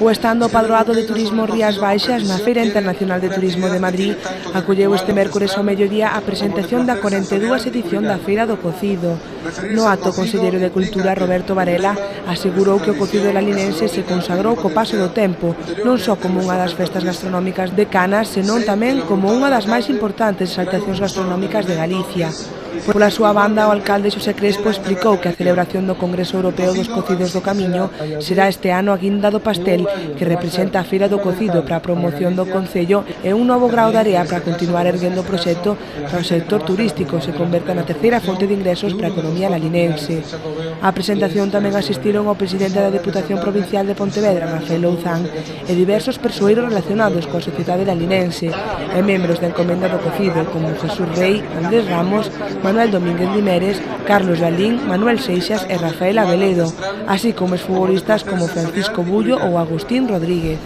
O estando padroado de turismo Rías Baixas na Feira Internacional de Turismo de Madrid acolleu este mércores ao mediodía a presentación da 42ª edición da Feira do Cocido. No acto, o conselleiro de Cultura, Roberto Varela, asegurou que o cocido lalinense se consagrou co paso do tempo, non só como unha das festas gastronómicas de Canas, senón tamén como unha das máis importantes exaltacións gastronómicas de Galicia. Pola súa banda, o alcalde Xosé Crespo explicou que a celebración do Congreso Europeo dos Cocidos do Camiño será este ano a guinda do pastel que representa a Feira do Cocido para a promoción do Concello e un novo grao de area para continuar erguendo o proxecto para o sector turístico se converta na terceira fonte de ingresos para a economía lalinense. A presentación tamén asistiron o presidente da Deputación Provincial de Pontevedra, Rafael Louzán, e diversos persoeiros relacionados coa sociedade lalinense e membros da encomenda do Cocido como Jesús Rey, Andrés Ramos, Manuel Domínguez Limeres, Carlos Lalín, Manuel Seixas e Rafael Abeledo, así como exfutbolistas como Francisco Bullo ou Agustín Rodríguez.